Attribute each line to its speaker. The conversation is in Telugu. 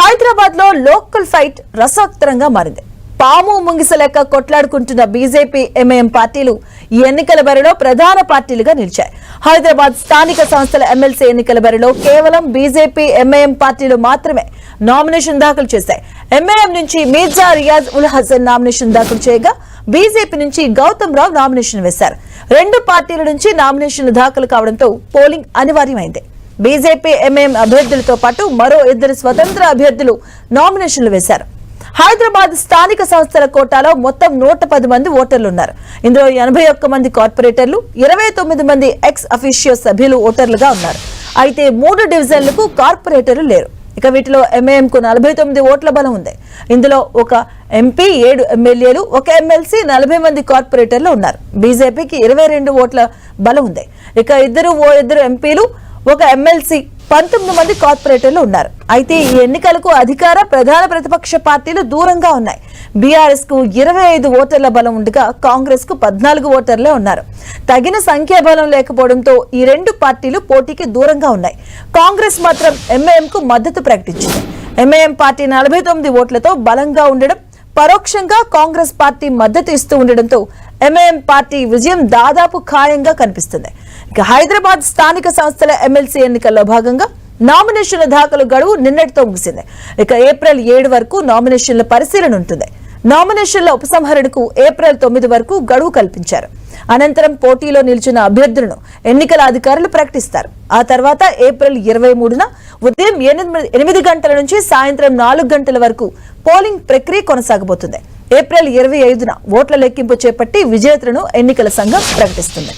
Speaker 1: హైదరాబాద్ లో లోకల్ ఫైట్ రసవత్తరంగా మారింది. పాము ముంగిసలెక్క కొట్లాడుకుంటున్న బీజేపీ ఎంఐఎం పార్టీలు ఈ ఎన్నికల బరిలో ప్రధాన పార్టీలుగా నిలిచాయి. హైదరాబాద్ స్థానిక సంస్థల ఎమ్మెల్సీ ఎన్నికల బరిలో కేవలం బీజేపీ ఎంఐఎం పార్టీలు మాత్రమే నామినేషన్ దాఖలు చేశాయి. ఎంఐఎం నుంచి మీర్జా రియాజ్ ఉల్ హసన్ నామినేషన్ దాఖలు చేయగా బీజేపీ నుంచి గౌతమ్ రావు నామినేషన్ వేశారు. రెండు పార్టీల నుంచి నామినేషన్లు దాఖలు కావడంతో పోలింగ్ అనివార్యమైంది. బీజేపీ ఎంఐఎం అభ్యర్థులతో పాటు మరో 2 స్వతంత్ర అభ్యర్థులు నామినేషన్లు వేశారు. హైదరాబాద్ స్థానిక సంస్థల కోటాలో మొత్తం 110 మంది ఓటర్లు ఉన్నారు. ఇందులో 81 మంది కార్పొరేటర్లు, 29 మంది ఎక్స్ అఫీషియో సభ్యులు ఓటర్లుగా ఉన్నారు. అయితే 3 డివిజన్లకు కార్పొరేటర్లు లేరు. ఇక వీటిలో ఎంఐఎం కు 49 ఓట్ల బలం ఉంది. ఇందులో ఒక ఎంపీ, 7 ఎమ్మెల్యేలు, ఒక ఎమ్మెల్సీ, 40 మంది కార్పొరేటర్లు ఉన్నారు. బీజేపీకి 22 ఓట్ల బలం ఉంది. ఇక ఇద్దరు ఎంపీలు, ఒక ఎమ్మెల్సీ, 19 మంది కార్పొరేటర్లు ఉన్నారు. అయితే ఈ ఎన్నికలకు అధికార ప్రధాన ప్రతిపక్ష పార్టీలు దూరంగా ఉన్నాయి. బీఆర్ఎస్ కు 25 ఓటర్ల బలం ఉండగా కాంగ్రెస్ కు 14 ఓటర్లే ఉన్నారు. తగిన సంఖ్యాబలం లేకపోవడంతో ఈ రెండు పార్టీలు పోటీకి దూరంగా ఉన్నాయి. కాంగ్రెస్ మాత్రం ఎంఐఎం కు మద్దతు ప్రకటించింది. ఎంఐఎం పార్టీ 49 ఓట్లతో బలంగా ఉండడం, పరోక్షంగా కాంగ్రెస్ పార్టీ మద్దతు ఇస్తూ ఉండడంతో ఎంఐఎం పార్టీ విజయం దాదాపు ఖాయంగా కనిపిస్తుంది. ఇక హైదరాబాద్ స్థానిక సంస్థల ఎమ్మెల్సీ ఎన్నికల్లో భాగంగా నామినేషన్ల దాఖలు గడువు నిన్నటితో ముగిసింది. ఇక ఏప్రిల్ 7 వరకు నామినేషన్ల పరిశీలన ఉంటుంది. నామినేషన్ల ఉపసంహరణకు ఏప్రిల్ 9 వరకు గడువు కల్పించారు. అనంతరం పోటీలో నిలిచిన అభ్యర్థులను ఎన్నికల అధికారులు ప్రకటిస్తారు. ఆ తర్వాత ఏప్రిల్ 23న ఉదయం 8 గంటల నుంచి సాయంత్రం 4 గంటల వరకు పోలింగ్ ప్రక్రియ కొనసాగబోతుంది. ఏప్రిల్ 25న ఓట్ల లెక్కింపు చేపట్టి విజేతలను ఎన్నికల సంఘం ప్రకటిస్తుంది.